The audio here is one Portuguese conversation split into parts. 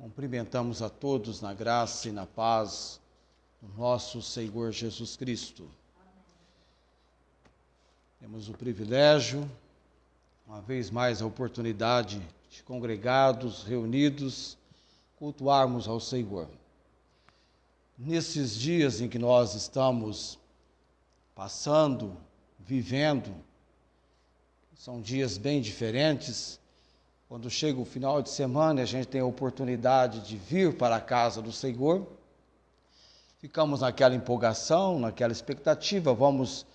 Cumprimentamos a todos na graça e na paz do nosso Senhor Jesus Cristo. Temos o privilégio, uma vez mais, a oportunidade de congregados, reunidos, cultuarmos ao Senhor. Nesses dias em que nós estamos passando, vivendo, são dias bem diferentes. Quando chega o final de semana, a gente tem a oportunidade de vir para a casa do Senhor. Ficamos naquela empolgação, naquela expectativa. Vamos,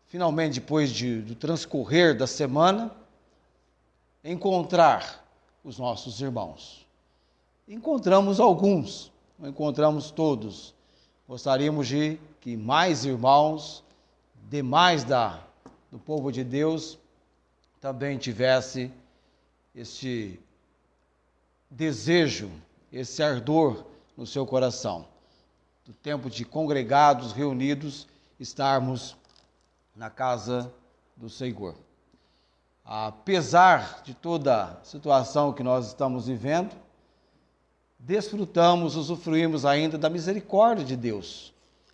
finalmente, depois do transcorrer da semana, encontrar os nossos irmãos. Encontramos alguns, não encontramos todos. Gostaríamos de que mais irmãos, demais do povo de Deus, também tivesse este desejo, esse ardor no seu coração, do tempo de congregados, reunidos, estarmos na casa do Senhor. Apesar de toda a situação que nós estamos vivendo, desfrutamos, usufruímos ainda da misericórdia de Deus,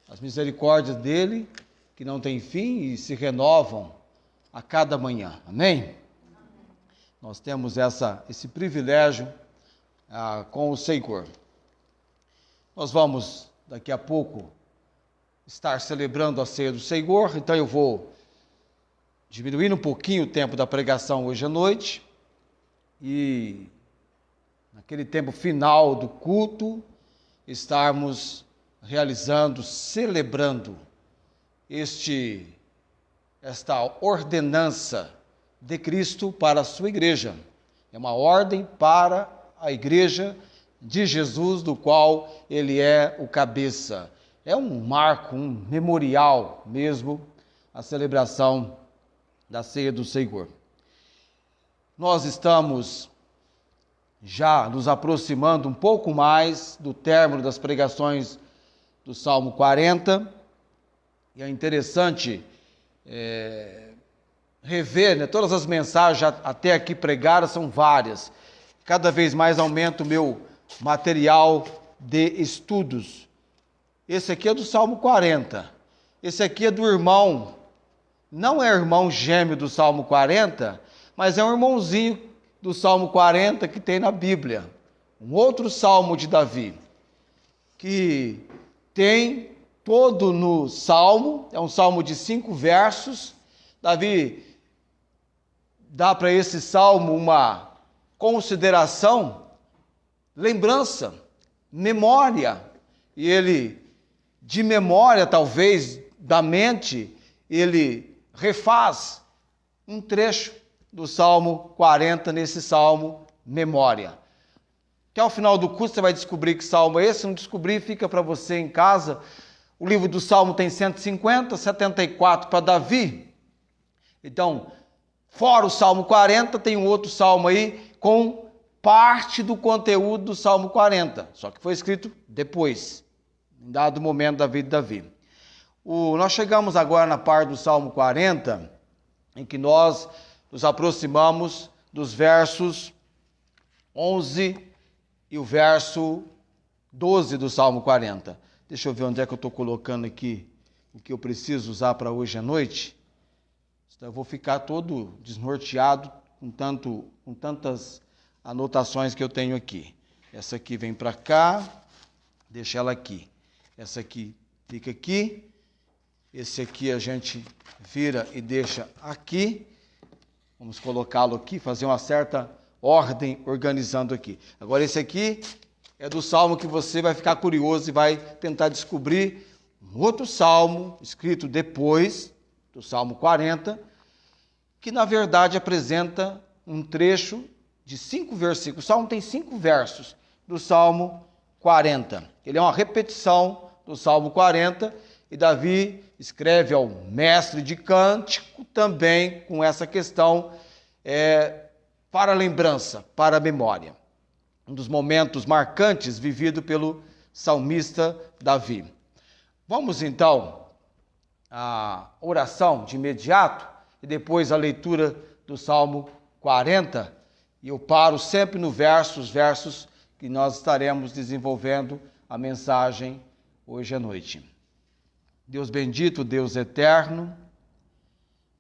as misericórdias dele que não têm fim e se renovam a cada manhã. Amém? Nós temos esse privilégio com o Senhor. Nós vamos, daqui a pouco, estar celebrando a ceia do Senhor, então eu vou diminuir um pouquinho o tempo da pregação hoje à noite e, naquele tempo final do culto, estarmos realizando, celebrando esta ordenança de Cristo para a sua igreja. É uma ordem para a igreja de Jesus, do qual ele é o cabeça. É um marco, um memorial mesmo, a celebração da ceia do Senhor. Nós estamos já nos aproximando um pouco mais do término das pregações do Salmo 40, e é interessante rever, todas as mensagens até aqui pregadas são várias. Cada vez mais aumenta o meu material de estudos. Esse aqui é do Salmo 40. Esse aqui é do irmão, não é irmão gêmeo do Salmo 40, mas é um irmãozinho do Salmo 40 que tem na Bíblia. Um outro Salmo de Davi, que tem todo no Salmo, é um Salmo de 5 versos. Davi dá para esse salmo uma consideração, lembrança, memória. E ele, de memória talvez, da mente, ele refaz um trecho do Salmo 40 nesse salmo, memória. Até o final do curso você vai descobrir que salmo é esse. Se não descobrir, fica para você em casa. O livro do Salmo tem 150, 74 para Davi. Então, fora o Salmo 40, tem um outro salmo aí com parte do conteúdo do Salmo 40, só que foi escrito depois, em dado momento da vida de Davi. Nós chegamos agora na parte do Salmo 40, em que nós nos aproximamos dos versos 11 e o verso 12 do Salmo 40. Deixa eu ver onde é que eu estou colocando aqui o que eu preciso usar para hoje à noite. Eu vou ficar todo desnorteado com tantas anotações que eu tenho aqui. Essa aqui vem para cá, deixa ela aqui. Essa aqui fica aqui. Esse aqui a gente vira e deixa aqui. Vamos colocá-lo aqui, fazer uma certa ordem organizando aqui. Agora esse aqui é do salmo que você vai ficar curioso e vai tentar descobrir um outro salmo escrito depois do Salmo 40, que na verdade apresenta um trecho de 5 versículos. O Salmo tem 5 versos do Salmo 40. Ele é uma repetição do Salmo 40 e Davi escreve ao mestre de cântico também com essa questão para lembrança, para a memória. Um dos momentos marcantes vivido pelo salmista Davi. Vamos então à oração de imediato e depois a leitura do Salmo 40, e eu paro sempre no versos que nós estaremos desenvolvendo a mensagem hoje à noite. Deus bendito, Deus eterno,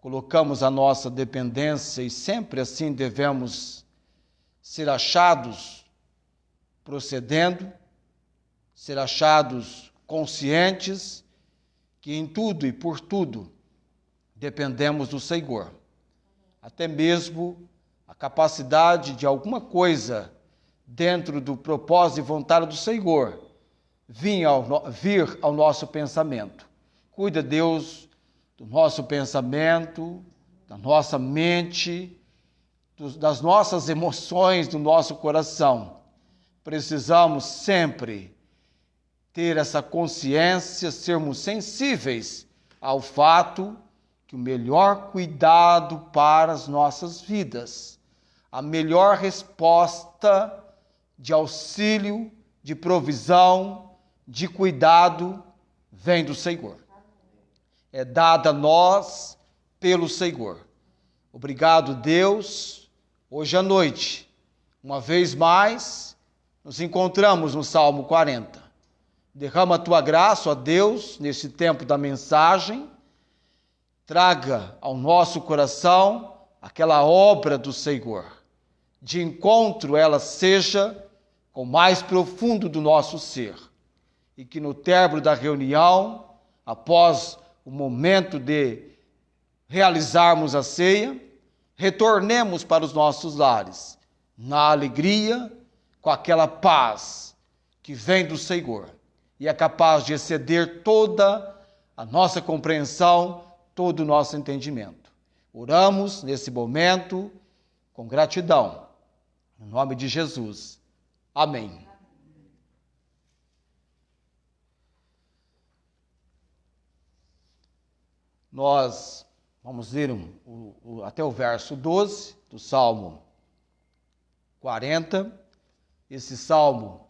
colocamos a nossa dependência e sempre assim devemos ser achados procedendo, ser achados conscientes que em tudo e por tudo dependemos do Senhor. Até mesmo a capacidade de alguma coisa dentro do propósito e vontade do Senhor vir ao nosso pensamento. Cuida, Deus, do nosso pensamento, da nossa mente, das nossas emoções, do nosso coração. Precisamos sempre ter essa consciência, sermos sensíveis ao fato que o melhor cuidado para as nossas vidas, a melhor resposta de auxílio, de provisão, de cuidado, vem do Senhor. É dada a nós pelo Senhor. Obrigado, Deus. Hoje à noite, uma vez mais, nos encontramos no Salmo 40. Derrama a tua graça, ó Deus, neste tempo da mensagem. Traga ao nosso coração aquela obra do Senhor. De encontro ela seja com o mais profundo do nosso ser. E que no término da reunião, após o momento de realizarmos a ceia, retornemos para os nossos lares, na alegria, com aquela paz que vem do Senhor e é capaz de exceder toda a nossa compreensão, todo o nosso entendimento. Oramos nesse momento com gratidão, em nome de Jesus. Amém. Nós vamos ler até o verso 12 do Salmo 40. Esse salmo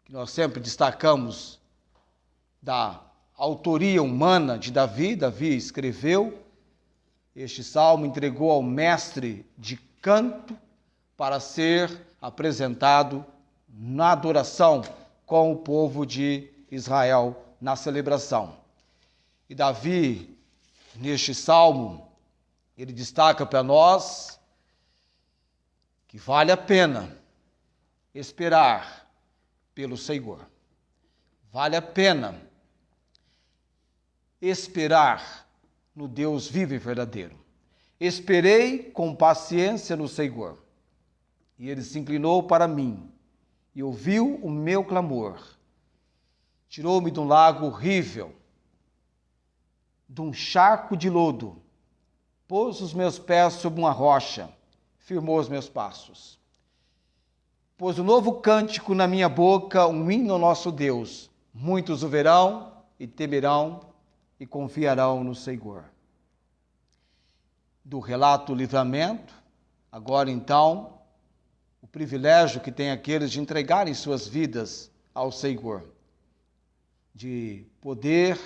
que nós sempre destacamos da autoria humana de Davi. Davi escreveu este salmo, entregou ao mestre de canto para ser apresentado na adoração com o povo de Israel na celebração. E Davi, neste salmo, ele destaca para nós que vale a pena esperar pelo Senhor. Vale a pena esperar no Deus vivo e verdadeiro. Esperei com paciência no Senhor, e ele se inclinou para mim e ouviu o meu clamor. Tirou-me de um lago horrível, de um charco de lodo, pôs os meus pés sobre uma rocha, firmou os meus passos. Pôs um novo cântico na minha boca, um hino ao nosso Deus. Muitos o verão e temerão e confiarão no Senhor. Do relato do livramento, agora então, o privilégio que tem aqueles de entregarem suas vidas ao Senhor, de poder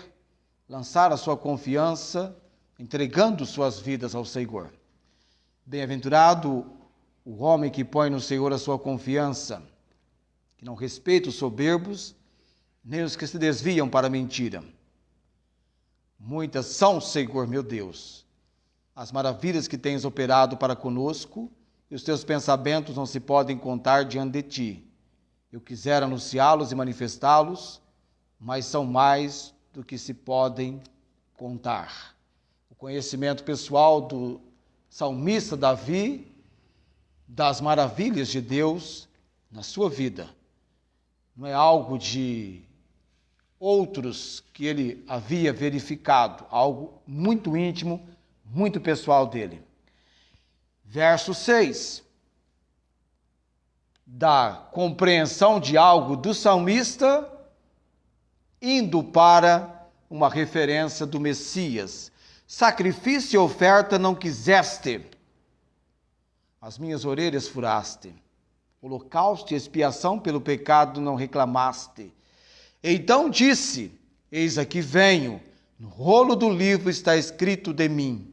lançar a sua confiança, entregando suas vidas ao Senhor. Bem-aventurado o homem que põe no Senhor a sua confiança, que não respeita os soberbos, nem os que se desviam para a mentira. Muitas são, Senhor meu Deus, as maravilhas que tens operado para conosco, e os teus pensamentos não se podem contar diante de ti. Eu quisera anunciá-los e manifestá-los, mas são mais do que se podem contar. O conhecimento pessoal do salmista Davi, das maravilhas de Deus na sua vida, não é algo de outros que ele havia verificado, algo muito íntimo, muito pessoal dele. Verso 6, da compreensão de algo do salmista, indo para uma referência do Messias. Sacrifício e oferta não quiseste, as minhas orelhas furaste. Holocausto e expiação pelo pecado não reclamaste. Então disse, eis aqui venho, no rolo do livro está escrito de mim.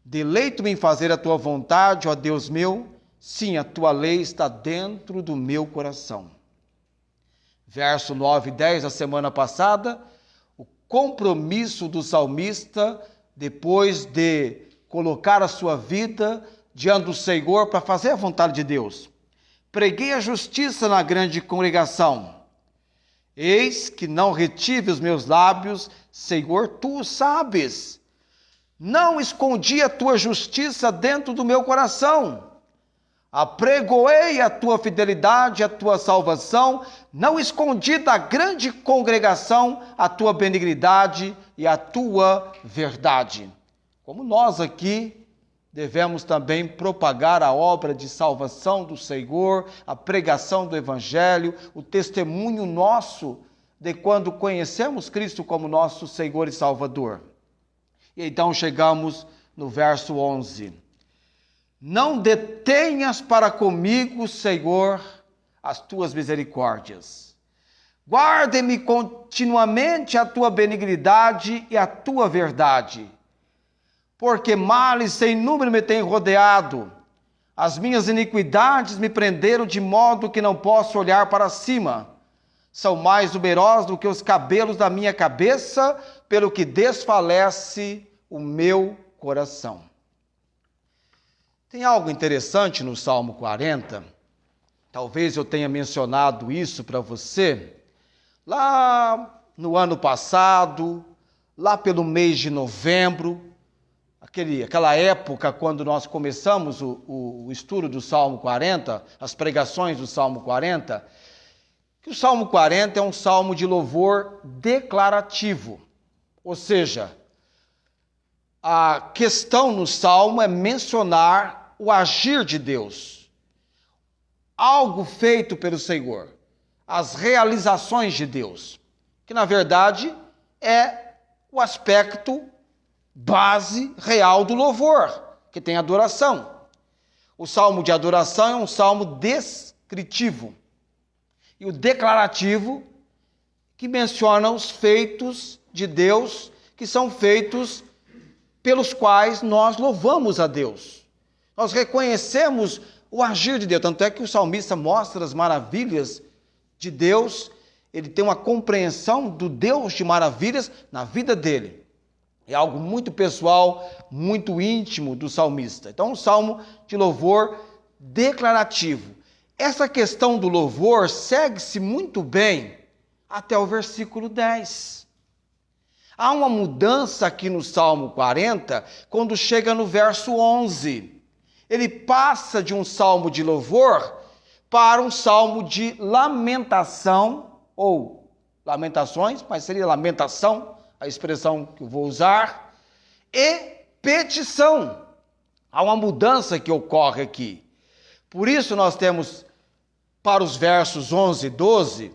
Deleito-me em fazer a tua vontade, ó Deus meu, Sim, a tua lei está dentro do meu coração. Verso 9 e 10 da semana passada, o compromisso do salmista, depois de colocar a sua vida diante do Senhor para fazer a vontade de Deus. Preguei a justiça na grande congregação. Eis que não retive os meus lábios, Senhor, tu o sabes. Não escondi a tua justiça dentro do meu coração. Apregoei a tua fidelidade, a tua salvação, não escondi da grande congregação a tua benignidade e a tua verdade. Como nós aqui devemos também propagar a obra de salvação do Senhor, a pregação do Evangelho, o testemunho nosso de quando conhecemos Cristo como nosso Senhor e Salvador. E então chegamos no verso 11. Não detenhas para comigo, Senhor, as tuas misericórdias. Guarde-me continuamente a tua benignidade e a tua verdade. Porque males sem número me têm rodeado. As minhas iniquidades me prenderam de modo que não posso olhar para cima. São mais numerosos do que os cabelos da minha cabeça, pelo que desfalece o meu coração. Tem algo interessante no Salmo 40, talvez eu tenha mencionado isso para você, lá no ano passado, lá pelo mês de novembro, aquela época quando nós começamos o estudo do Salmo 40, as pregações do Salmo 40, que o Salmo 40 é um salmo de louvor declarativo, ou seja, a questão no salmo é mencionar o agir de Deus, algo feito pelo Senhor, as realizações de Deus, que na verdade é o aspecto base real do louvor, que tem adoração. O salmo de adoração é um salmo descritivo, e o declarativo que menciona os feitos de Deus, que são feitos pelos quais nós louvamos a Deus. Nós reconhecemos o agir de Deus, tanto é que o salmista mostra as maravilhas de Deus, ele tem uma compreensão do Deus de maravilhas na vida dele. É algo muito pessoal, muito íntimo do salmista. Então, um salmo de louvor declarativo. Essa questão do louvor segue-se muito bem até o versículo 10. Há uma mudança aqui no Salmo 40, quando chega no verso 11. Ele passa de um salmo de louvor para um salmo de lamentação, ou lamentações, mas seria lamentação, a expressão que eu vou usar, e petição. Há uma mudança que ocorre aqui. Por isso nós temos, para os versos 11 e 12,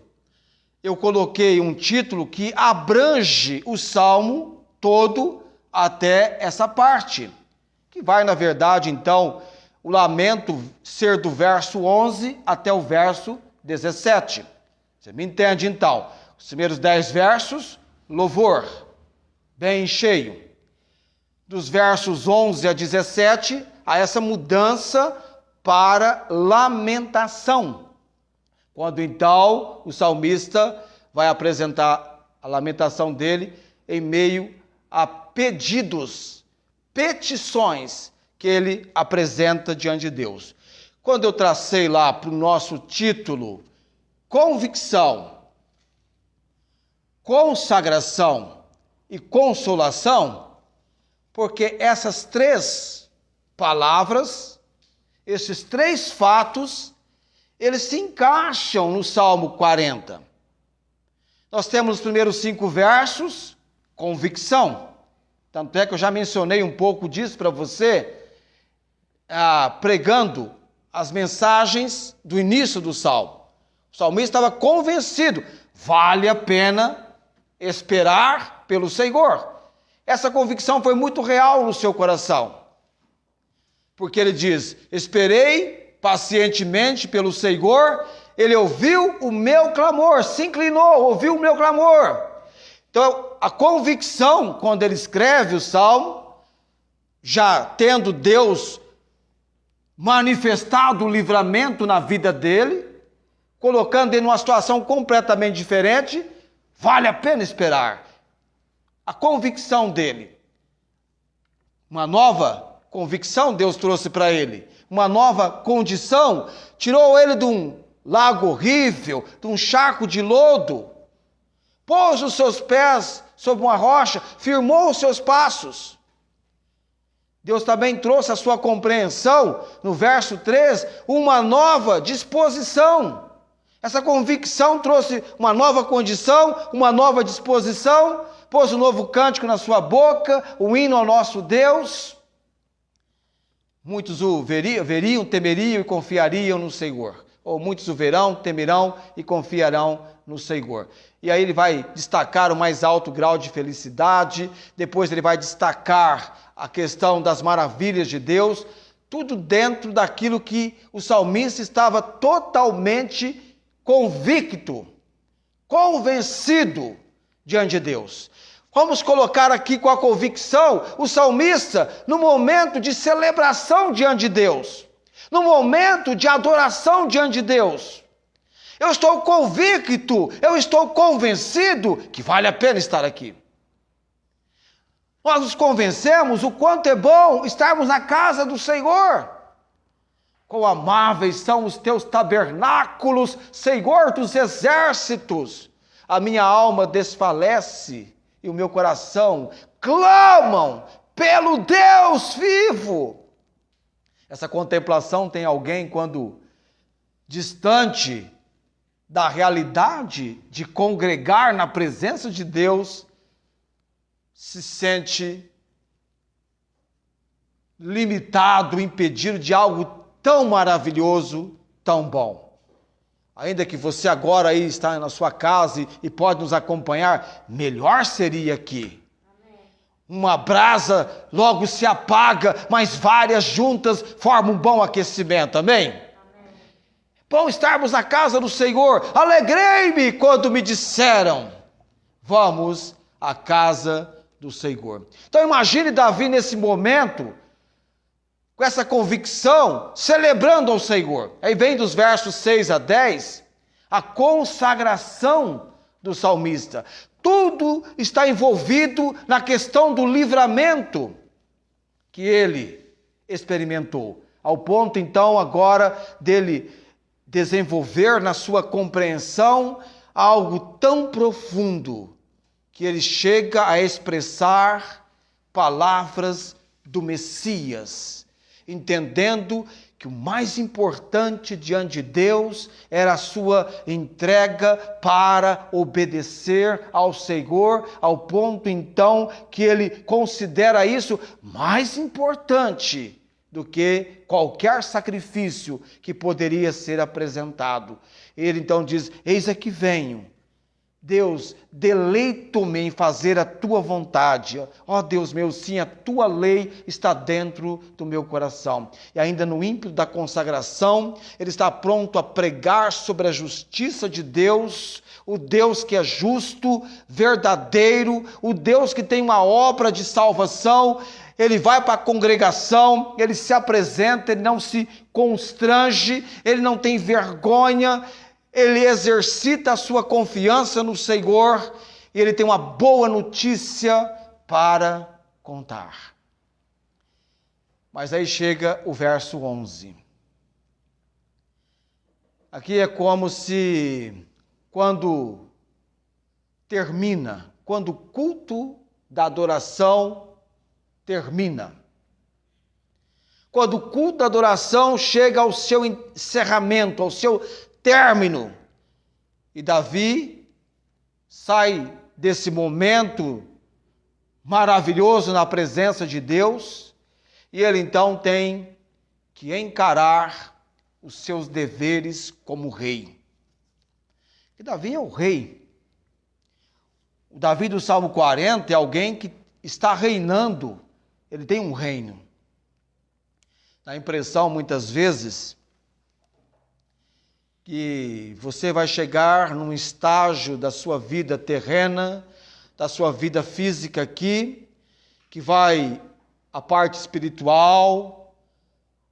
eu coloquei um título que abrange o salmo todo até essa parte, que vai, na verdade, então, o lamento ser do verso 11 até o verso 17. Você me entende, então? Os primeiros 10 versos, louvor, bem cheio. Dos versos 11 a 17, há essa mudança para lamentação. Quando, então, o salmista vai apresentar a lamentação dele em meio a pedidos, petições que ele apresenta diante de Deus. Quando eu tracei lá para o nosso título, convicção, consagração e consolação, porque essas três palavras, esses três fatos, eles se encaixam no Salmo 40. Nós temos os primeiros 5 versos, convicção. Tanto é que eu já mencionei um pouco disso para você, pregando as mensagens do início do Salmo. O salmista estava convencido, vale a pena esperar pelo Senhor. Essa convicção foi muito real no seu coração. Porque ele diz, esperei pacientemente pelo Senhor, ele ouviu o meu clamor, se inclinou, ouviu o meu clamor. Então, a convicção, quando ele escreve o Salmo, já tendo Deus manifestado o livramento na vida dele, colocando ele numa situação completamente diferente, vale a pena esperar. A convicção dele, uma nova convicção Deus trouxe para ele, uma nova condição, tirou ele de um lago horrível, de um charco de lodo, pôs os seus pés sobre uma rocha, firmou os seus passos. Deus também trouxe a sua compreensão, no verso 3, uma nova disposição. Essa convicção trouxe uma nova condição, uma nova disposição, pôs um novo cântico na sua boca, o hino ao nosso Deus. Muitos o veriam, temeriam e confiariam no Senhor. Ou muitos o verão, temerão e confiarão no Senhor. E aí ele vai destacar o mais alto grau de felicidade, depois ele vai destacar a questão das maravilhas de Deus, tudo dentro daquilo que o salmista estava totalmente convicto, convencido diante de Deus. Vamos colocar aqui com a convicção o salmista no momento de celebração diante de Deus, no momento de adoração diante de Deus. Eu estou convicto, eu estou convencido que vale a pena estar aqui. Nós nos convencemos o quanto é bom estarmos na casa do Senhor. Quão amáveis são os teus tabernáculos, Senhor dos exércitos. A minha alma desfalece e o meu coração clamam pelo Deus vivo. Essa contemplação tem alguém quando distante da realidade de congregar na presença de Deus, se sente limitado, impedido de algo tão maravilhoso, tão bom. Ainda que você agora aí está na sua casa e pode nos acompanhar, melhor seria aqui. Uma brasa logo se apaga, mas várias juntas formam um bom aquecimento, amém? Bom estarmos na casa do Senhor. Alegrei-me quando me disseram, vamos à casa do Senhor. Então imagine Davi nesse momento, com essa convicção, celebrando ao Senhor. Aí vem dos versos 6 a 10, a consagração do salmista. Tudo está envolvido na questão do livramento que ele experimentou. Ao ponto então agora dele desenvolver na sua compreensão algo tão profundo que ele chega a expressar palavras do Messias, entendendo que o mais importante diante de Deus era a sua entrega para obedecer ao Senhor, ao ponto então que ele considera isso mais importante do que qualquer sacrifício que poderia ser apresentado. Ele então diz, eis aqui venho. Deus, deleito-me em fazer a tua vontade. Ó Deus meu, sim, a tua lei está dentro do meu coração. E ainda no ímpeto da consagração, ele está pronto a pregar sobre a justiça de Deus, o Deus que é justo, verdadeiro, o Deus que tem uma obra de salvação. Ele vai para a congregação, ele se apresenta, ele não se constrange, ele não tem vergonha, ele exercita a sua confiança no Senhor e ele tem uma boa notícia para contar. Mas aí chega o verso 11. Aqui é como se, quando o culto da adoração termina, quando o culto da adoração chega ao seu encerramento, ao seu término, e Davi sai desse momento maravilhoso na presença de Deus, e ele então tem que encarar os seus deveres como rei. E Davi é o rei. O Davi do Salmo 40 é alguém que está reinando, ele tem um reino. Dá a impressão muitas vezes que você vai chegar num estágio da sua vida terrena, da sua vida física aqui, que vai a parte espiritual,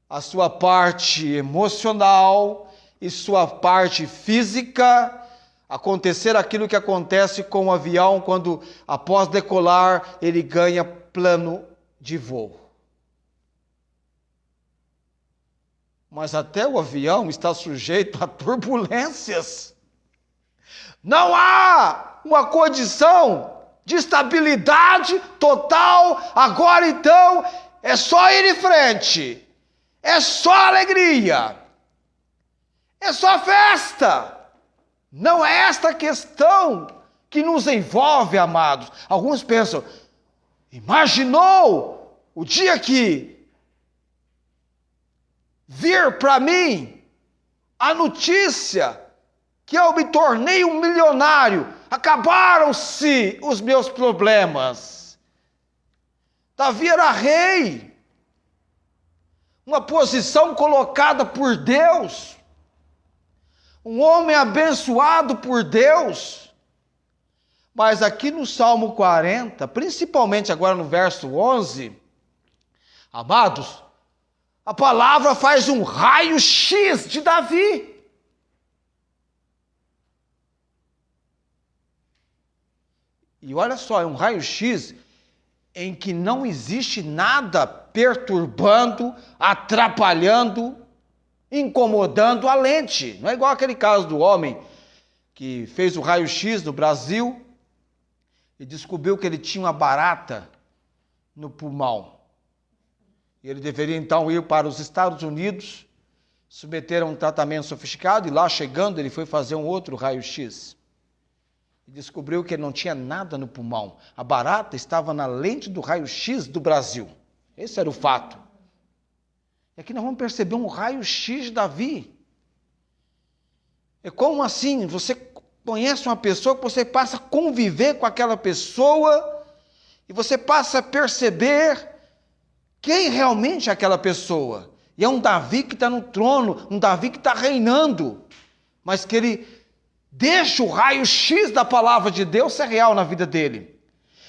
a sua parte emocional e sua parte física, acontecer aquilo que acontece com o avião quando, após decolar, ele ganha plano de voo. Mas até o avião está sujeito a turbulências. Não há uma condição de estabilidade total. Agora então é só ir em frente. É só alegria. É só festa. Não é esta questão que nos envolve, amados. Alguns pensam, imaginou o dia que vir para mim a notícia que eu me tornei um milionário, acabaram-se os meus problemas. Davi era rei, uma posição colocada por Deus, um homem abençoado por Deus. Mas aqui no Salmo 40, principalmente agora no verso 11, amados, a palavra faz um raio-x de Davi. E olha só, é um raio-x em que não existe nada perturbando, atrapalhando, incomodando a lente. Não é igual aquele caso do homem que fez o raio-x no Brasil e descobriu que ele tinha uma barata no pulmão. E ele deveria então ir para os Estados Unidos, submeter a um tratamento sofisticado, e lá chegando ele foi fazer um outro raio-x. E descobriu que ele não tinha nada no pulmão. A barata estava na lente do raio-x do Brasil. Esse era o fato. E aqui nós vamos perceber um raio-x de Davi. É como assim, você conhece uma pessoa, que você passa a conviver com aquela pessoa, e você passa a perceber quem realmente é aquela pessoa. E é um Davi que está no trono, um Davi que está reinando, mas que ele deixa o raio-x da palavra de Deus ser real na vida dele.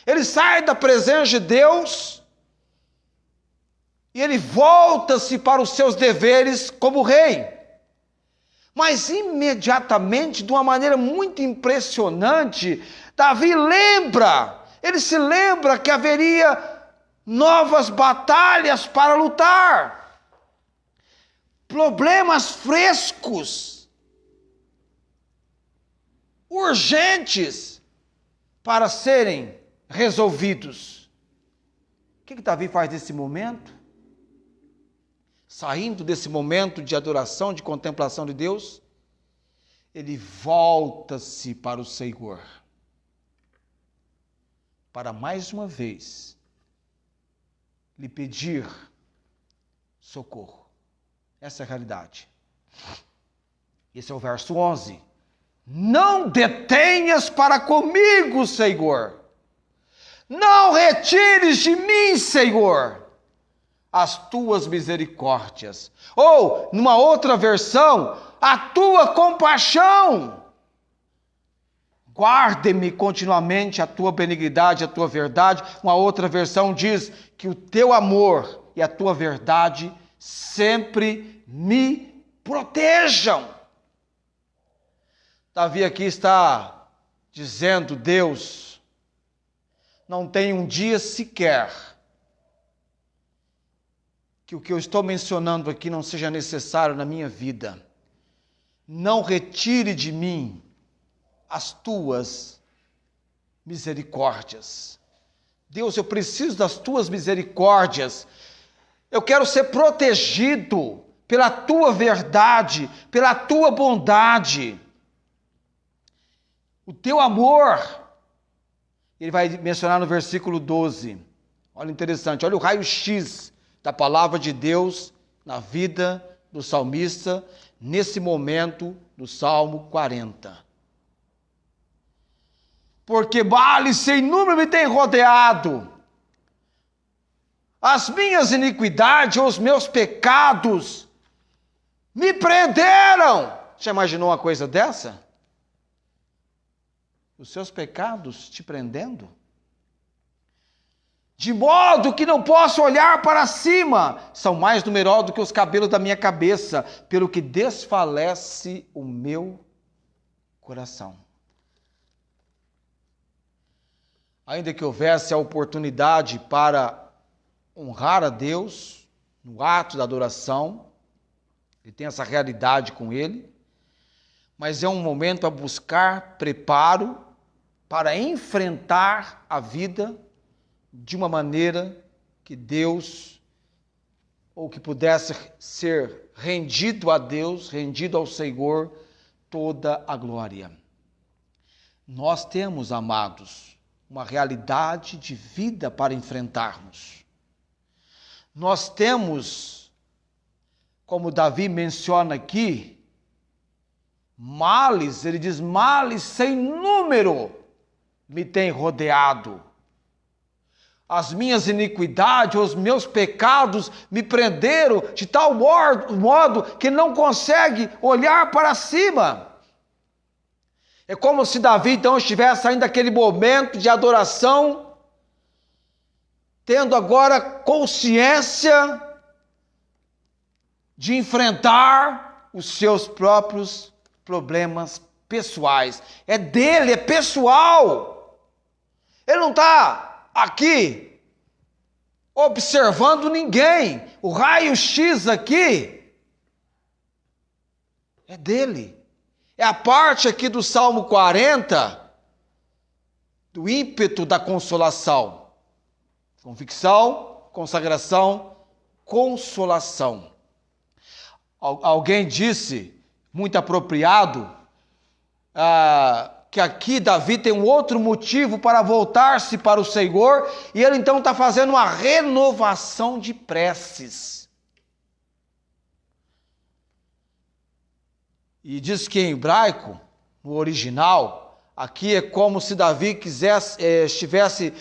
Ele sai da presença de Deus e ele volta-se para os seus deveres como rei. Mas imediatamente, de uma maneira muito impressionante, Davi ele se lembra que haveria novas batalhas para lutar, problemas frescos, urgentes para serem resolvidos. O que Davi faz nesse momento? Saindo desse momento de adoração, de contemplação de Deus, ele volta-se para o Senhor, para mais uma vez lhe pedir socorro. Essa é a realidade. Esse é o verso 11. Não detenhas para comigo, Senhor. Não retires de mim, Senhor, as tuas misericórdias. Ou, numa outra versão, a tua compaixão. Guarde-me continuamente a tua benignidade, a tua verdade. Uma outra versão diz que o teu amor e a tua verdade sempre me protejam. Davi aqui está dizendo, Deus, não tem um dia sequer que o que eu estou mencionando aqui não seja necessário na minha vida. Não retire de mim as tuas misericórdias. Deus, eu preciso das tuas misericórdias. Eu quero ser protegido pela tua verdade, pela tua bondade. O teu amor. Ele vai mencionar no versículo 12. Olha interessante, olha o raio-x da palavra de Deus na vida do salmista, nesse momento do Salmo 40. Porque males sem número me têm rodeado, as minhas iniquidades ou os meus pecados me prenderam. Já imaginou uma coisa dessa? Os seus pecados te prendendo? de modo que não posso olhar para cima. São mais numerosos do que os cabelos da minha cabeça, pelo que desfalece o meu coração. Ainda que houvesse a oportunidade para honrar a Deus no ato da adoração, ele tem essa realidade com ele, mas é um momento a buscar preparo para enfrentar a vida de uma maneira que Deus, ou que pudesse ser rendido a Deus, rendido ao Senhor, toda a glória. Nós temos, amados, uma realidade de vida para enfrentarmos. Nós temos, como Davi menciona aqui, males, ele diz, males sem número me tem rodeado. As minhas iniquidades, os meus pecados me prenderam de tal modo que não consegue olhar para cima. É como se Davi então estivesse ainda naquele momento de adoração, tendo agora consciência de enfrentar os seus próprios problemas pessoais. É dele, é pessoal. Ele não está aqui observando ninguém. O raio-x aqui é dele. É a parte aqui do Salmo 40, do ímpeto da consolação. Convicção, consagração, consolação. Alguém disse, muito apropriado, que aqui Davi tem um outro motivo para voltar-se para o Senhor, e ele então está fazendo uma renovação de preces. E diz que em hebraico, no original, aqui é como se Davi estivesse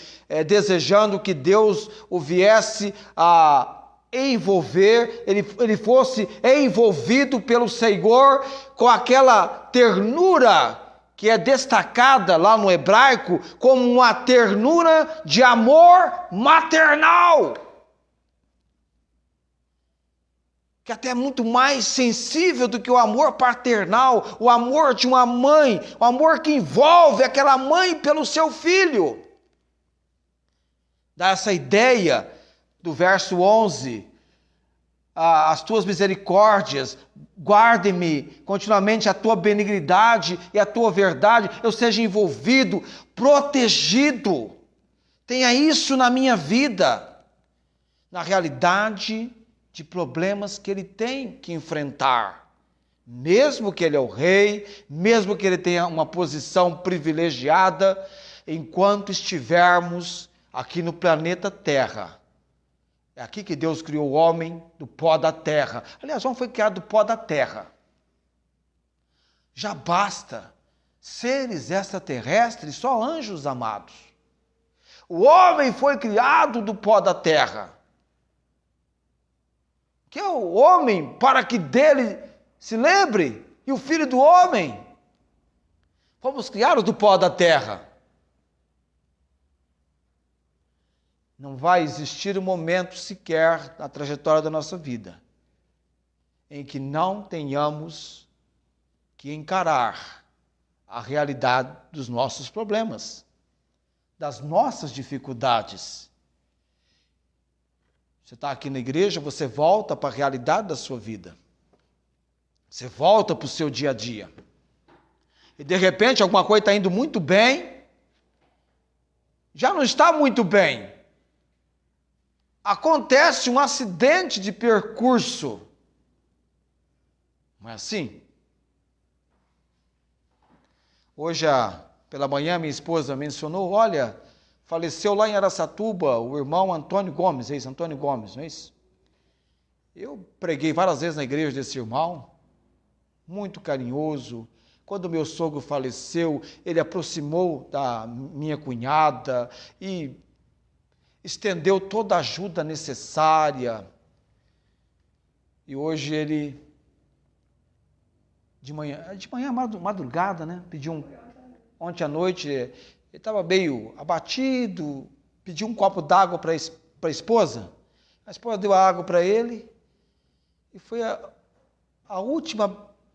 desejando que Deus o viesse a envolver, ele fosse envolvido pelo Senhor com aquela ternura que é destacada lá no hebraico como uma ternura de amor maternal, que até é muito mais sensível do que o amor paternal, o amor de uma mãe, o amor que envolve aquela mãe pelo seu filho. Dá essa ideia do verso 11, as tuas misericórdias, guarde-me continuamente a tua benignidade e a tua verdade, eu seja envolvido, protegido, tenha isso na minha vida, na realidade de problemas que ele tem que enfrentar, mesmo que ele é o rei, mesmo que ele tenha uma posição privilegiada, enquanto estivermos aqui no planeta Terra. É aqui que Deus criou o homem do pó da terra. Aliás, o homem foi criado do pó da terra. Já basta seres extraterrestres, só anjos amados. O homem foi criado do pó da terra. Que é o homem para que dele se lembre, e o filho do homem. Fomos criados do pó da terra. Não vai existir um momento sequer na trajetória da nossa vida em que não tenhamos que encarar a realidade dos nossos problemas, das nossas dificuldades. Você está aqui na igreja, você volta para a realidade da sua vida. Você volta para o seu dia a dia. E de repente alguma coisa está indo muito bem, já não está muito bem. Acontece um acidente de percurso. Não é assim? Hoje, pela manhã, minha esposa mencionou, olha, faleceu lá em Araçatuba o irmão Antônio Gomes, ex-Antônio Gomes, não é isso? Eu preguei várias vezes na igreja desse irmão, muito carinhoso. Quando meu sogro faleceu, ele aproximou da minha cunhada e estendeu toda a ajuda necessária. E hoje ele, de manhã madrugada, né? Pediu ontem à noite, ele estava meio abatido, pediu um copo d'água para a esposa deu a água para ele, e foi a última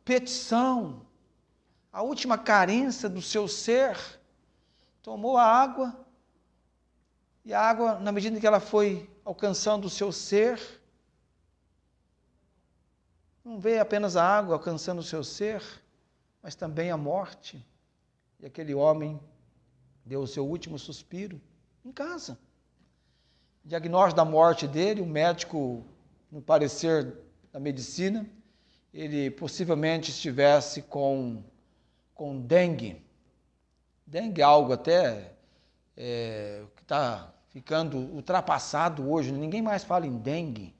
petição, a última carência do seu ser. Tomou a água, e a água, na medida que ela foi alcançando o seu ser, não veio apenas a água alcançando o seu ser, mas também a morte. E aquele homem deu o seu último suspiro em casa. O diagnóstico da morte dele, o médico, no parecer da medicina, ele possivelmente estivesse com dengue. Dengue é algo até que está ficando ultrapassado hoje, ninguém mais fala em dengue.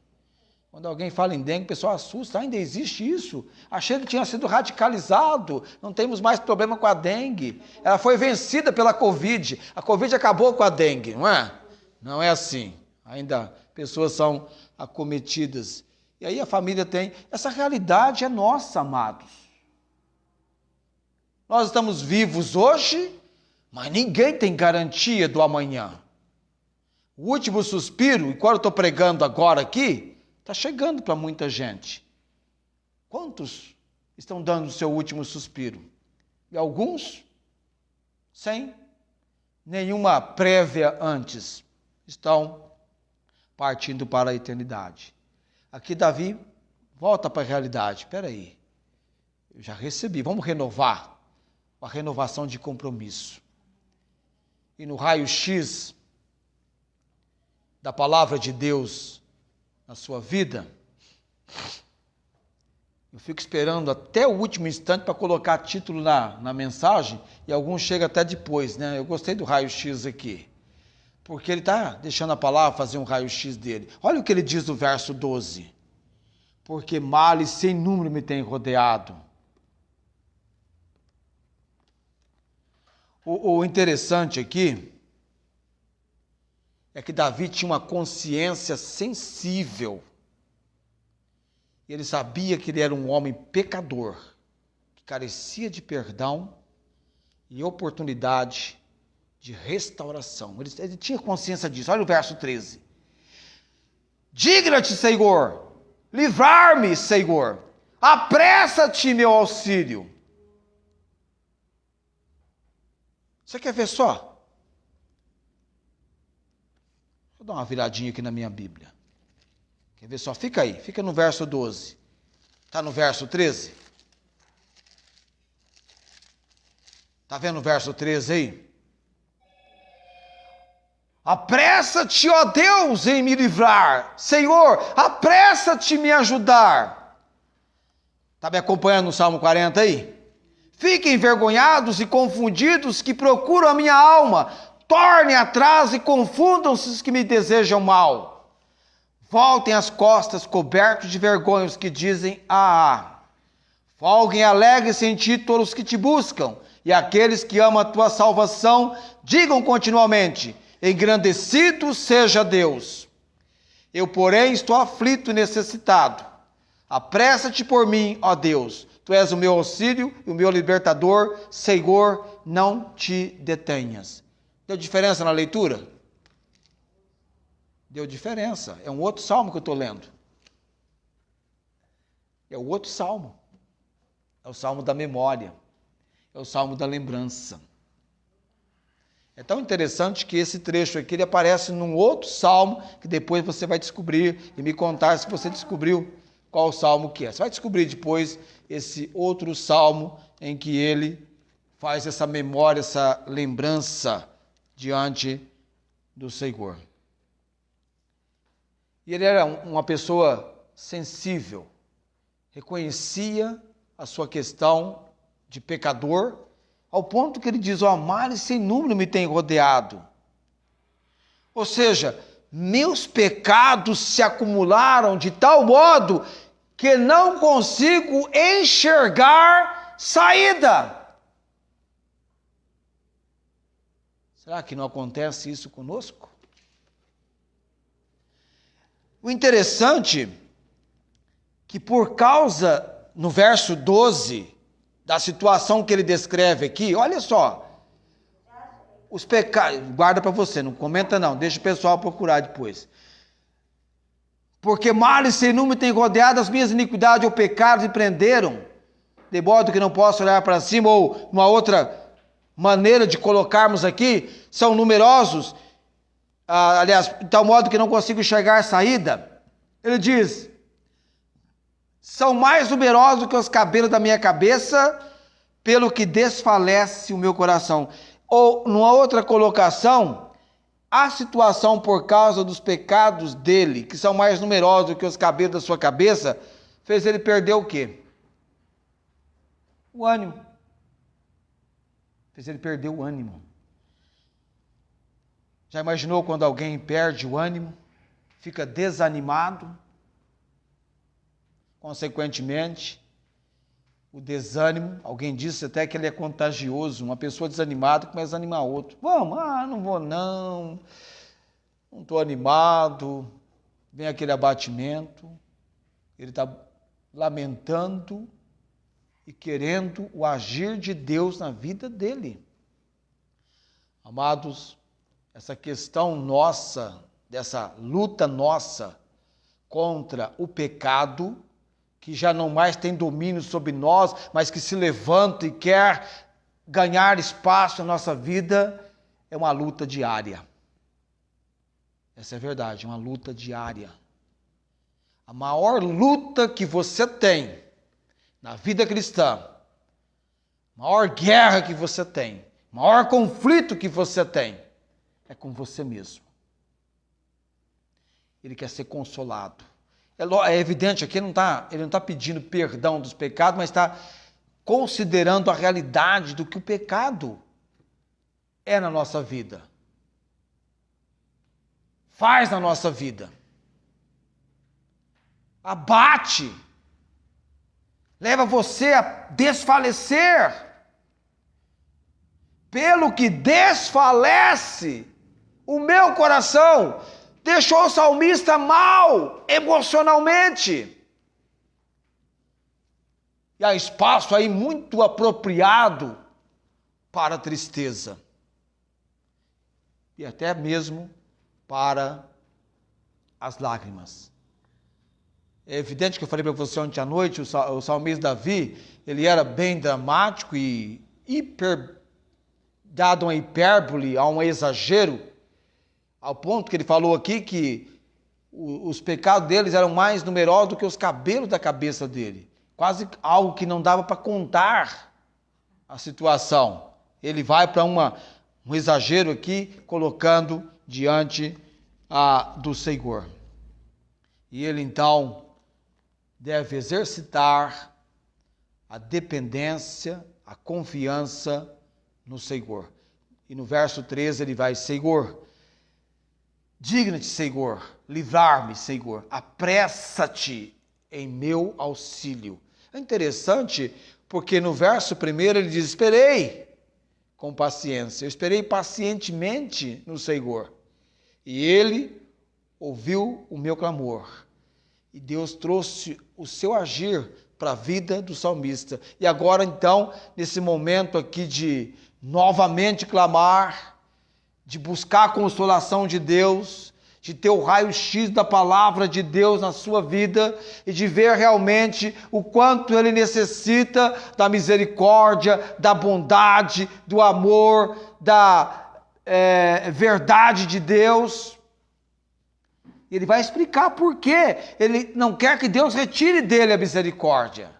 Quando alguém fala em dengue, o pessoal assusta, ainda existe isso? Achei que tinha sido radicalizado, não temos mais problema com a dengue. Ela foi vencida pela Covid, a Covid acabou com a dengue, não é? Não é assim, ainda pessoas são acometidas. E aí a família tem, essa realidade é nossa, amados. Nós estamos vivos hoje, mas ninguém tem garantia do amanhã. O último suspiro, enquanto eu estou pregando agora aqui, está chegando para muita gente. Quantos estão dando o seu último suspiro? E alguns, sem nenhuma prévia antes, estão partindo para a eternidade. Aqui Davi volta para a realidade. Espera aí, eu já recebi, vamos renovar, uma renovação de compromisso. E no raio-x da palavra de Deus na sua vida, eu fico esperando até o último instante para colocar título na mensagem, e alguns chegam até depois, né? Eu gostei do raio-x aqui, porque ele está deixando a palavra fazer um raio-x dele. Olha o que ele diz no verso 12. Porque males sem número me têm rodeado. O interessante aqui é que Davi tinha uma consciência sensível. Ele sabia que ele era um homem pecador, que carecia de perdão e oportunidade de restauração. Ele tinha consciência disso. Olha o verso 13. Digna-te, Senhor, livrar-me, Senhor, apressa-te, meu auxílio. Você quer ver só? Vou dar uma viradinha aqui na minha Bíblia. Quer ver só? Fica aí, fica no verso 12. Está no verso 13? Está vendo o verso 13 aí? Apressa-te, ó Deus, em me livrar. Senhor, apressa-te em me ajudar. Está me acompanhando no Salmo 40 aí? Fiquem envergonhados e confundidos que procuram a minha alma. Tornem atrás e confundam-se os que me desejam mal. Voltem as costas cobertos de vergonha os que dizem Folguem alegres em ti todos os que te buscam. E aqueles que amam a tua salvação, digam continuamente, engrandecido seja Deus. Eu, porém, estou aflito e necessitado. Apressa-te por mim, ó Deus. Tu és o meu auxílio e o meu libertador. Senhor, não te detenhas. Deu diferença na leitura? Deu diferença. É um outro salmo que eu estou lendo. É o outro salmo. É o salmo da memória. É o salmo da lembrança. É tão interessante que esse trecho aqui ele aparece num outro salmo que depois você vai descobrir e me contar se você descobriu qual o salmo que é. Você vai descobrir depois esse outro salmo em que ele faz essa memória, essa lembrança diante do Senhor. E ele era uma pessoa sensível, reconhecia a sua questão de pecador, ao ponto que ele diz, males sem número me têm rodeado. Ou seja, meus pecados se acumularam de tal modo que não consigo enxergar saída. Será que não acontece isso conosco? O interessante é que por causa, no verso 12, da situação que ele descreve aqui, olha só, os pecados, guarda para você, não comenta não, deixa o pessoal procurar depois. Porque males sem número têm rodeado as minhas iniquidades ou pecados e prenderam, de modo que não posso olhar para cima, ou uma outra maneira de colocarmos aqui, são numerosos, aliás, de tal modo que não consigo enxergar saída. Ele diz, são mais numerosos que os cabelos da minha cabeça, pelo que desfalece o meu coração. Ou, numa outra colocação, a situação por causa dos pecados dele, que são mais numerosos do que os cabelos da sua cabeça, fez ele perder o quê? O ânimo. Fez ele perder o ânimo. Já imaginou quando alguém perde o ânimo? Fica desanimado? Consequentemente, o desânimo, alguém disse até que ele é contagioso. Uma pessoa desanimada começa a animar outro. Vamos, não vou não estou animado. Vem aquele abatimento. Ele está lamentando e querendo o agir de Deus na vida dele. Amados, essa questão nossa, dessa luta nossa contra o pecado, que já não mais tem domínio sobre nós, mas que se levanta e quer ganhar espaço na nossa vida, é uma luta diária. Essa é a verdade, uma luta diária. A maior luta que você tem na vida cristã, a maior guerra que você tem, o maior conflito que você tem, é com você mesmo. Ele quer ser consolado. É evidente aqui, ele não está pedindo perdão dos pecados, mas está considerando a realidade do que o pecado é na nossa vida. Faz na nossa vida. Abate. Leva você a desfalecer. Pelo que desfalece o meu coração. Deixou o salmista mal emocionalmente. E há espaço aí muito apropriado para a tristeza. E até mesmo para as lágrimas. É evidente que eu falei para você ontem à noite, o salmista Davi, ele era bem dramático e dado uma hipérbole, a um exagero, ao ponto que ele falou aqui que os pecados deles eram mais numerosos do que os cabelos da cabeça dele. Quase algo que não dava para contar a situação. Ele vai para um exagero aqui, colocando diante do Senhor. E ele então deve exercitar a dependência, a confiança no Senhor. E no verso 13 ele vai, Senhor, digna-te, Senhor, livrar-me, Senhor, apressa-te em meu auxílio. É interessante porque no verso 1 ele diz, esperei com paciência, eu esperei pacientemente no Senhor. E ele ouviu o meu clamor. E Deus trouxe o seu agir para a vida do salmista. E agora então, nesse momento aqui de novamente clamar, de buscar a consolação de Deus, de ter o raio-x da palavra de Deus na sua vida e de ver realmente o quanto ele necessita da misericórdia, da bondade, do amor, da verdade de Deus. Ele vai explicar por quê ele não quer que Deus retire dele a misericórdia.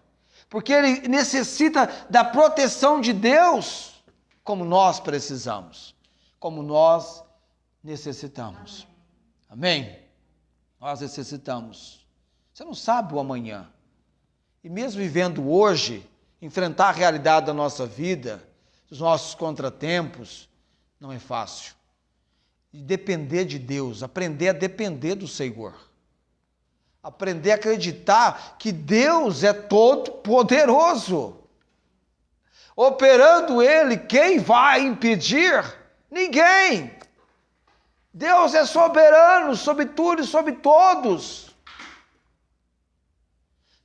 Porque ele necessita da proteção de Deus, como nós precisamos, como nós necessitamos. Amém? Nós necessitamos. Você não sabe o amanhã. E mesmo vivendo hoje, enfrentar a realidade da nossa vida, dos nossos contratempos, não é fácil. E depender de Deus, aprender a depender do Senhor. Aprender a acreditar que Deus é todo poderoso. Operando Ele, quem vai impedir? Ninguém. Deus é soberano sobre tudo e sobre todos.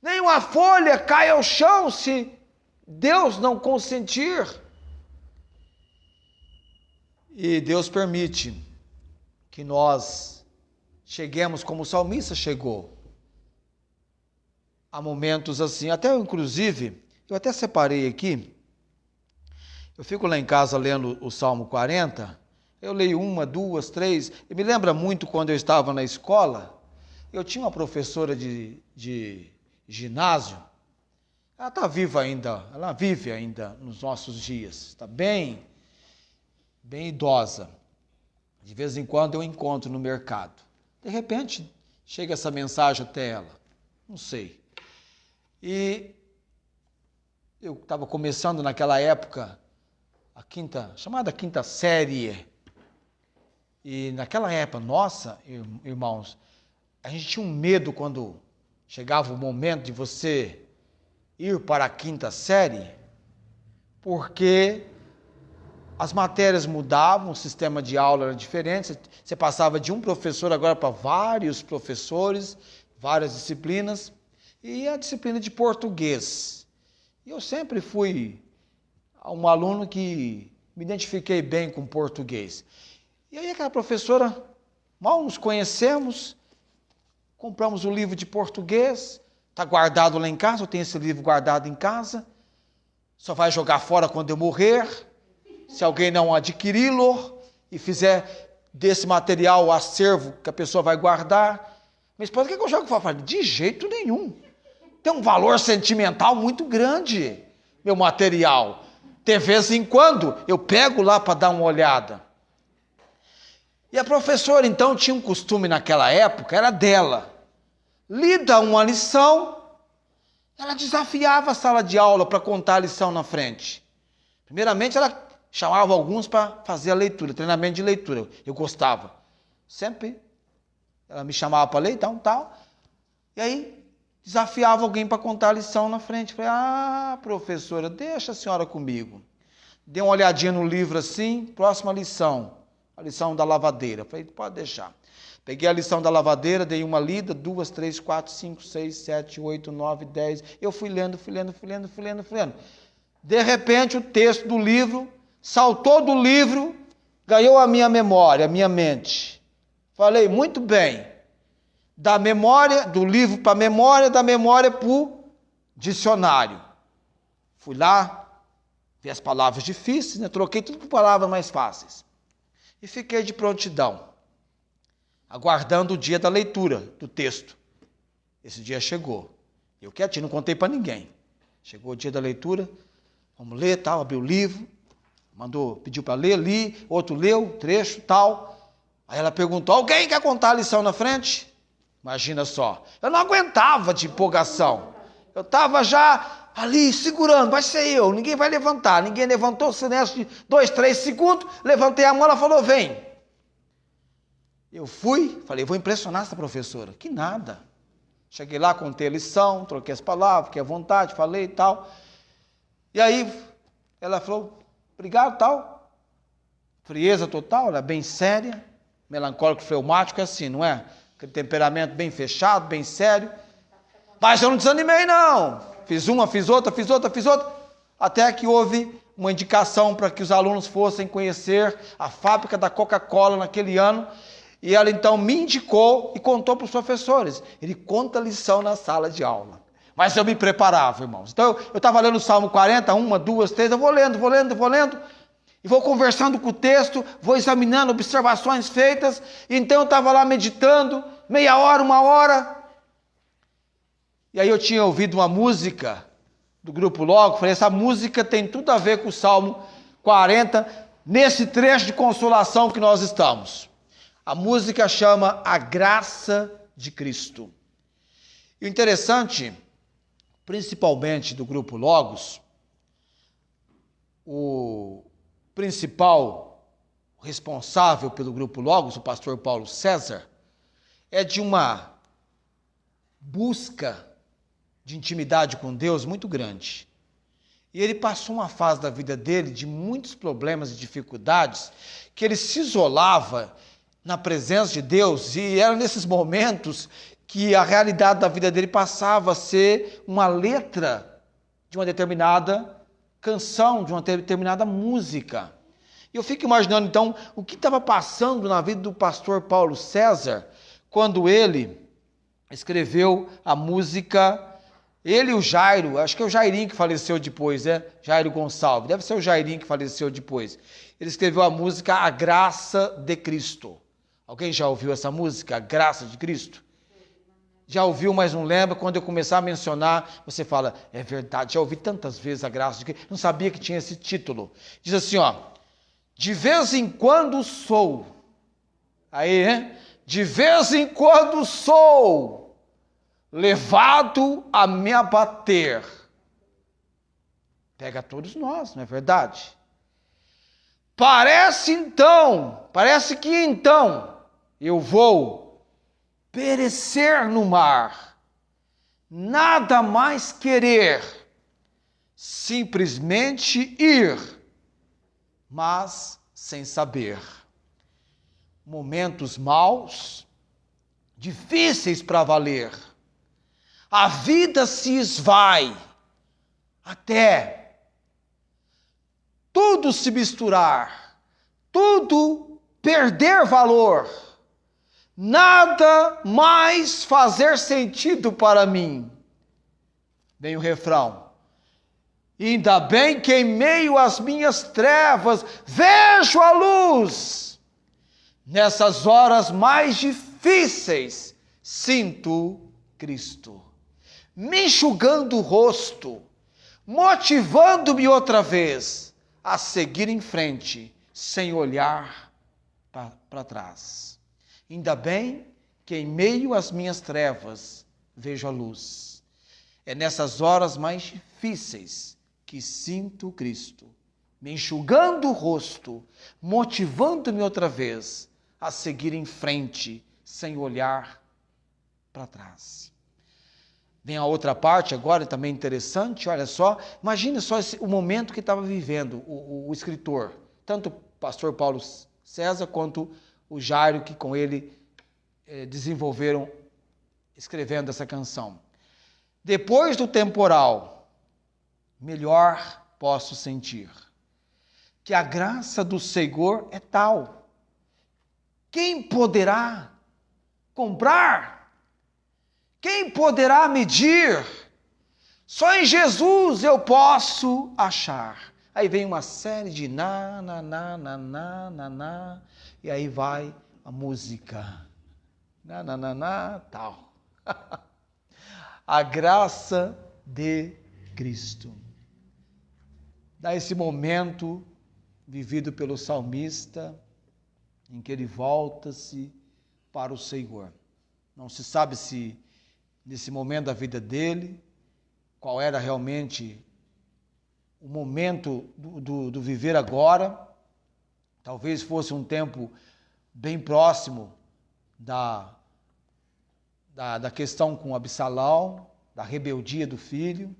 Nenhuma folha cai ao chão se Deus não consentir. E Deus permite que nós cheguemos como o salmista chegou. Há momentos assim, até inclusive, eu até separei aqui, eu fico lá em casa lendo o Salmo 40, eu leio uma, duas, três, e me lembra muito quando eu estava na escola, eu tinha uma professora de ginásio, ela está viva ainda, ela vive ainda nos nossos dias, está bem idosa. De vez em quando eu encontro no mercado. De repente, chega essa mensagem até ela, não sei. E eu estava começando naquela época, chamada quinta série. E naquela época, nossa, irmãos, a gente tinha um medo quando chegava o momento de você ir para a quinta série, porque as matérias mudavam, o sistema de aula era diferente, você passava de um professor agora para vários professores, várias disciplinas, e a disciplina de português. E eu sempre fui um aluno que me identifiquei bem com português. E aí aquela professora, mal nos conhecemos, compramos o livro de português, está guardado lá em casa, eu tenho esse livro guardado em casa, só vai jogar fora quando eu morrer, se alguém não adquiri-lo e fizer desse material o acervo que a pessoa vai guardar. Minha esposa, o que eu jogo fora? De jeito nenhum. Tem um valor sentimental muito grande, meu material. De vez em quando eu pego lá para dar uma olhada. E a professora, então, tinha um costume naquela época, era dela. Lida uma lição, ela desafiava a sala de aula para contar a lição na frente. Primeiramente, ela chamava alguns para fazer a leitura, treinamento de leitura. Eu gostava. Sempre ela me chamava para ler, tal. E aí, desafiava alguém para contar a lição na frente. Falei, professora, deixa a senhora comigo. Dei uma olhadinha no livro assim, próxima lição. A lição da lavadeira. Falei, pode deixar. Peguei a lição da lavadeira, dei uma lida, 2, 3, 4, 5, 6, 7, 8, 9, 10. Eu fui lendo. De repente, o texto do livro saltou do livro, ganhou a minha memória, a minha mente. Falei, muito bem. Da memória, do livro para a memória, da memória para o dicionário. Fui lá, vi as palavras difíceis, troquei tudo por palavras mais fáceis. E fiquei de prontidão, aguardando o dia da leitura do texto. Esse dia chegou. Eu quietinho, não contei para ninguém. Chegou o dia da leitura, vamos ler, abri o livro, pediu para ler, li, outro leu, trecho, tal. Aí ela perguntou, alguém quer contar a lição na frente? Imagina só, eu não aguentava de empolgação. Eu estava já ali segurando, vai ser eu, ninguém vai levantar. Ninguém levantou, silêncio de 2, 3 segundos, levantei a mão, ela falou, vem. Eu fui, falei, vou impressionar essa professora. Que nada. Cheguei lá, contei a lição, troquei as palavras, fiquei à vontade, falei e tal. E aí, ela falou, obrigado, tal. Frieza total, ela é bem séria, melancólico, fleumático, é assim, não é? Aquele temperamento bem fechado, bem sério. Mas eu não desanimei, não. Fiz uma, fiz outra, até que houve uma indicação para que os alunos fossem conhecer a fábrica da Coca-Cola naquele ano. E ela então me indicou e contou para os professores. Ele conta a lição na sala de aula. Mas eu me preparava, irmãos. Então eu estava lendo o Salmo 40, 1, 2, 3, eu vou lendo. E vou conversando com o texto, vou examinando observações feitas. E então eu estava lá meditando, meia hora, 1 hora. E aí eu tinha ouvido uma música do Grupo Logo. Falei, essa música tem tudo a ver com o Salmo 40, nesse trecho de consolação que nós estamos. A música chama A Graça de Cristo. E o interessante, principalmente do Grupo Logos, o principal responsável pelo Grupo Logos, o pastor Paulo César, é de uma busca de intimidade com Deus muito grande. E ele passou uma fase da vida dele de muitos problemas e dificuldades, que ele se isolava na presença de Deus, e era nesses momentos que a realidade da vida dele passava a ser uma letra de uma determinada canção, de uma determinada música. E eu fico imaginando, então, o que estava passando na vida do pastor Paulo César, quando ele escreveu a música, ele e o Jairo, acho que é o Jairinho que faleceu depois, né? Jairo Gonçalves, deve ser o Jairinho que faleceu depois. Ele escreveu a música A Graça de Cristo. Alguém já ouviu essa música, A Graça de Cristo? Já ouviu, mas não lembra? Quando eu começar a mencionar, você fala, é verdade, já ouvi tantas vezes A Graça de Cristo, não sabia que tinha esse título. Diz assim, ó, de vez em quando sou, aí, hein? De vez em quando sou levado a me abater. Pega todos nós, não é verdade? Parece que então eu vou perecer no mar, nada mais querer, simplesmente ir, mas sem saber. Momentos maus, difíceis para valer. A vida se esvai até tudo se misturar, tudo perder valor, nada mais fazer sentido para mim. Vem o refrão. Ainda bem que em meio às minhas trevas vejo a luz. Nessas horas mais difíceis sinto Cristo me enxugando o rosto, motivando-me outra vez a seguir em frente, sem olhar para trás. Ainda bem que em meio às minhas trevas vejo a luz. É nessas horas mais difíceis que sinto Cristo, me enxugando o rosto, motivando-me outra vez a seguir em frente, sem olhar para trás. Vem a outra parte agora, também interessante, olha só, imagine só o momento que estava vivendo o escritor, tanto o pastor Paulo César quanto o Jairo, que com ele desenvolveram, escrevendo essa canção. Depois do temporal, melhor posso sentir que a graça do Senhor é tal. Quem poderá comprar? Quem poderá medir? Só em Jesus eu posso achar. Aí vem uma série de na, e aí vai a música. Tal. A graça de Cristo. Dá esse momento vivido pelo salmista, em que ele volta-se para o Senhor. Não se sabe se nesse momento da vida dele, qual era realmente o momento do viver agora. Talvez fosse um tempo bem próximo da questão com Absalão, da rebeldia do filho.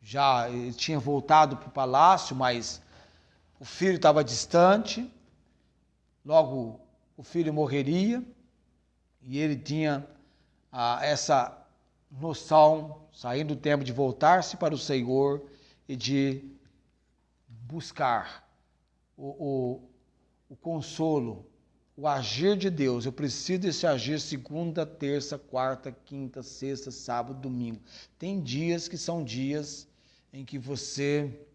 Já ele tinha voltado para o palácio, mas o filho estava distante. Logo, o filho morreria e ele tinha essa noção, saindo do tempo de voltar-se para o Senhor e de buscar o consolo, o agir de Deus. Eu preciso desse agir segunda, terça, quarta, quinta, sexta, sábado, domingo. Tem dias que são dias em que você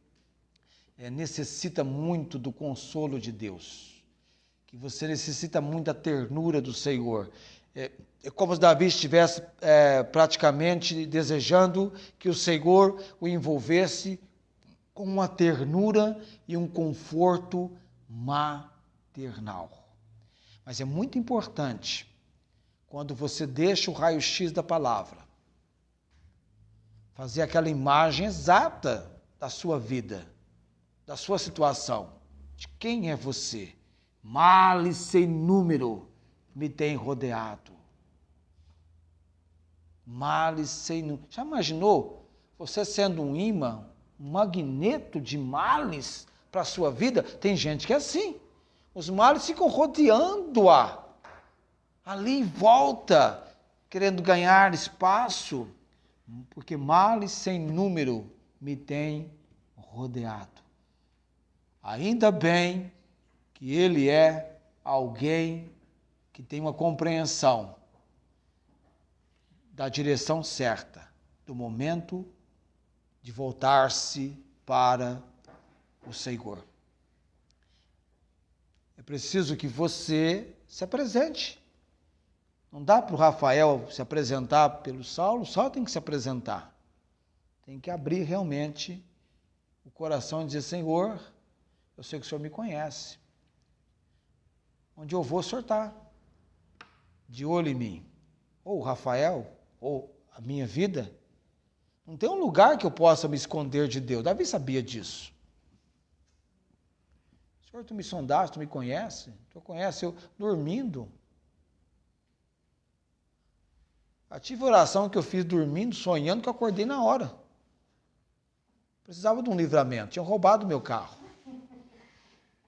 necessita muito do consolo de Deus, que você necessita muito da ternura do Senhor. É como se Davi estivesse praticamente desejando que o Senhor o envolvesse com uma ternura e um conforto maternal. Mas é muito importante, quando você deixa o raio-x da palavra, fazer aquela imagem exata da sua vida, da sua situação, de quem é você. Males sem número me tem rodeado. Males sem número. Já imaginou você sendo um imã, um magneto de males para a sua vida? Tem gente que é assim. Os males ficam rodeando-a ali em volta, querendo ganhar espaço, porque males sem número me tem rodeado. Ainda bem que ele é alguém que tem uma compreensão da direção certa, do momento de voltar-se para o Senhor. É preciso que você se apresente. Não dá para o Rafael se apresentar pelo Saulo, o Saulo tem que se apresentar. Tem que abrir realmente o coração e dizer, Senhor, eu sei que o Senhor me conhece. Onde eu vou, o Senhor está de olho em mim. Ou o Rafael, ou a minha vida. Não tem um lugar que eu possa me esconder de Deus. Davi sabia disso. Senhor, tu me sondaste, tu me conhece. Tu conhece eu dormindo. Eu tive oração que eu fiz dormindo, sonhando, que eu acordei na hora. Precisava de um livramento. Tinham roubado meu carro.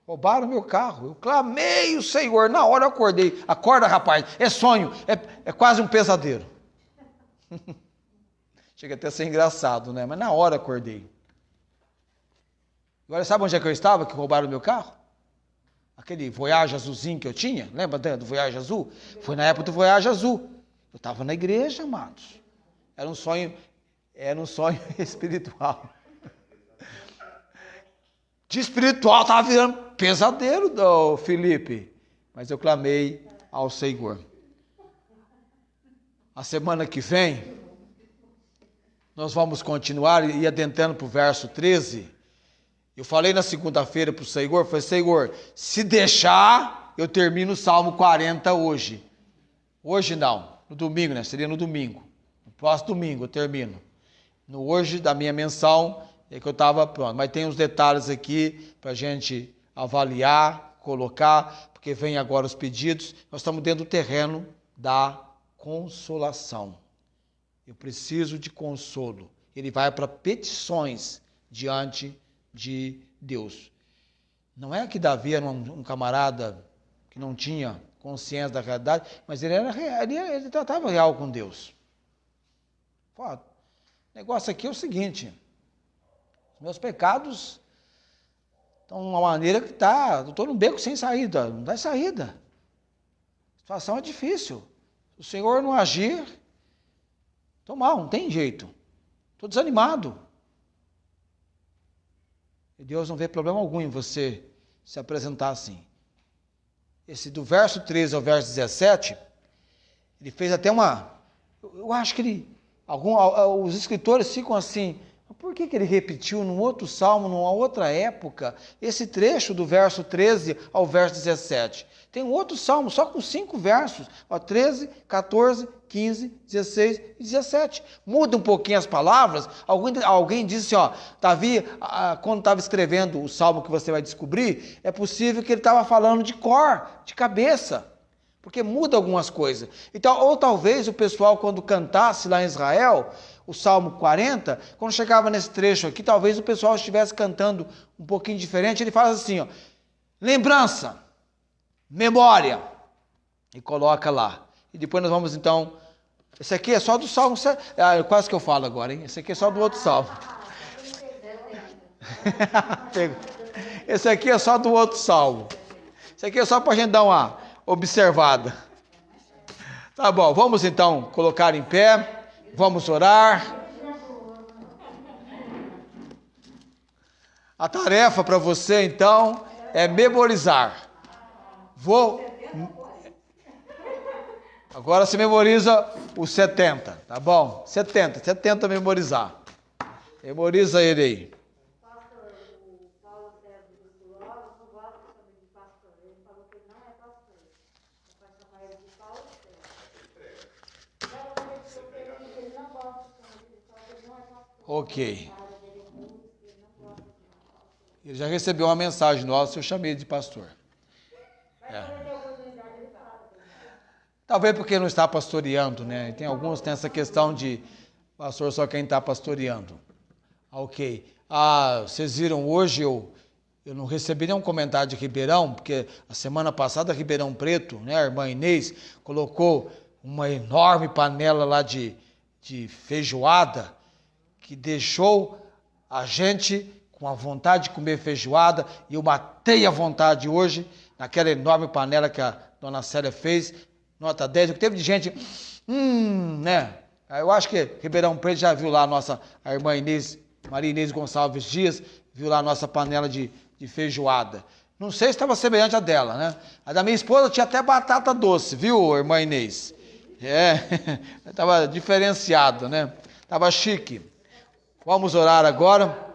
Roubaram meu carro. Eu clamei o Senhor. Na hora eu acordei. Acorda, rapaz. É sonho. É quase um pesadelo. Chega até a ser engraçado, né? Mas na hora eu acordei. Agora, sabe onde é que eu estava que roubaram meu carro? Aquele Voyage azulzinho que eu tinha. Lembra do Voyage azul? Foi na época do Voyage azul. Eu estava na igreja, amados. Era um sonho espiritual. De espiritual estava virando pesadelo do Felipe. Mas eu clamei ao Senhor. A semana que vem, nós vamos continuar e ir adentrando para o verso 13. Eu falei na segunda-feira para o Senhor, falei, Senhor, se deixar, eu termino o Salmo 40 hoje. Hoje não, no domingo, né? Seria no domingo. No próximo domingo eu termino. No hoje da minha menção, é que eu estava pronto. Mas tem uns detalhes aqui para a gente avaliar, colocar, porque vem agora os pedidos. Nós estamos dentro do terreno da consolação. Eu preciso de consolo. Ele vai para petições diante de Deus. Não é que Davi era um camarada que não tinha consciência da realidade, mas ele tratava real com Deus. Pô, o negócio aqui é o seguinte, meus pecados estão de uma maneira que eu estou num beco sem saída, não dá saída. A situação é difícil. Se o Senhor não agir, estou mal, não tem jeito. Estou desanimado. E Deus não vê problema algum em você se apresentar assim. Esse do verso 13 ao verso 17, ele fez até eu acho que os escritores ficam assim, por que ele repetiu num outro salmo, numa outra época, esse trecho do verso 13 ao verso 17? Tem um outro salmo só com 5 versos, 13, 14, 15, 16 e 17. Muda um pouquinho as palavras. Alguém disse assim, Davi, quando estava escrevendo o salmo que você vai descobrir, é possível que ele estava falando de cor, de cabeça, porque muda algumas coisas. Então, ou talvez o pessoal, quando cantasse lá em Israel, o Salmo 40, quando chegava nesse trecho aqui, talvez o pessoal estivesse cantando um pouquinho diferente. Ele faz assim, lembrança, memória, e coloca lá. E depois nós vamos então, esse aqui é só do Salmo, quase que eu falo agora, hein? Esse aqui é só do outro Salmo. Esse aqui é só do outro Salmo. Esse aqui é só para a gente dar uma observada. Tá bom, vamos então colocar em pé. Vamos orar. A tarefa para você, então, é memorizar. Agora você memoriza os 70, tá bom? 70 memorizar. Memoriza ele aí. Ok. Ele já recebeu uma mensagem nossa, eu chamei de pastor. Talvez porque não está pastoreando, né? Tem alguns que têm essa questão de pastor só quem está pastoreando. Ok. Vocês viram hoje, eu não recebi nenhum comentário de Ribeirão, porque a semana passada Ribeirão Preto, né, a irmã Inês, colocou uma enorme panela lá de feijoada, que deixou a gente com a vontade de comer feijoada, e eu matei a vontade hoje, naquela enorme panela que a dona Célia fez, nota 10, o que teve de gente, né? Eu acho que Ribeirão Preto já viu lá a irmã Inês, Maria Inês Gonçalves Dias, viu lá a nossa panela de feijoada. Não sei se estava semelhante à dela, né? A da minha esposa tinha até batata doce, viu, irmã Inês? Estava diferenciado, né? Estava chique. Vamos orar agora.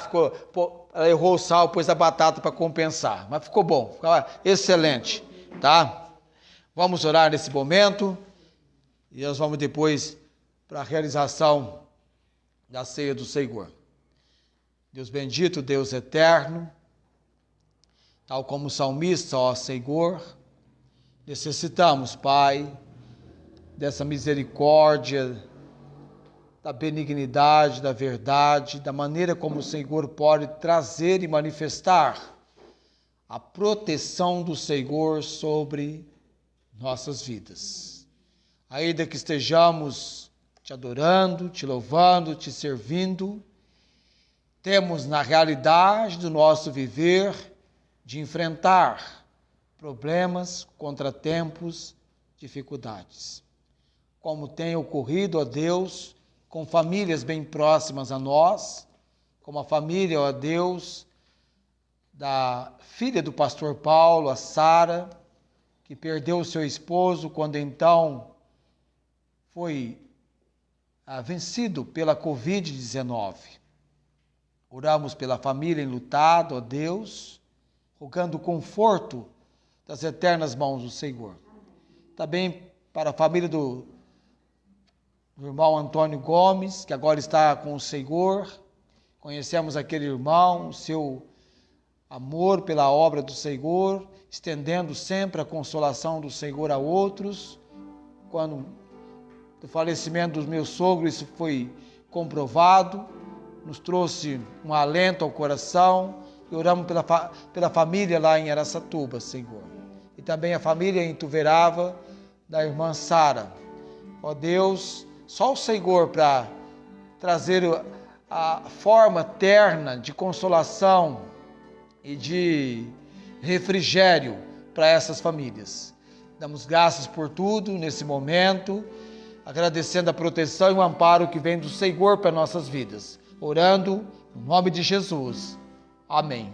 Ficou. Pô, ela errou o sal, pôs a batata para compensar. Mas ficou bom, ficou excelente, tá? Vamos orar nesse momento. E nós vamos depois para a realização da ceia do Senhor. Deus bendito, Deus eterno, tal como o salmista, ó Senhor, necessitamos, Pai, dessa misericórdia, da benignidade, da verdade, da maneira como o Senhor pode trazer e manifestar a proteção do Senhor sobre nossas vidas. Ainda que estejamos te adorando, te louvando, te servindo, temos na realidade do nosso viver de enfrentar problemas, contratempos, dificuldades. Como tem ocorrido, ó Deus, com famílias bem próximas a nós, como a família, ó Deus, da filha do pastor Paulo, a Sara, que perdeu o seu esposo quando então foi vencido pela Covid-19. Oramos pela família enlutada, ó Deus, rogando o conforto das eternas mãos do Senhor. Também para a família do irmão Antônio Gomes, que agora está com o Senhor. Conhecemos aquele irmão, o seu amor pela obra do Senhor, estendendo sempre a consolação do Senhor a outros. Quando do falecimento dos meus sogros isso foi comprovado, nos trouxe um alento ao coração, e oramos pela família lá em Araçatuba, Senhor. E também a família em Ituverava, da irmã Sara. Ó Deus, só o Senhor para trazer a forma terna de consolação e de refrigério para essas famílias. Damos graças por tudo nesse momento, agradecendo a proteção e o amparo que vem do Senhor para nossas vidas. Orando no nome de Jesus. Amém.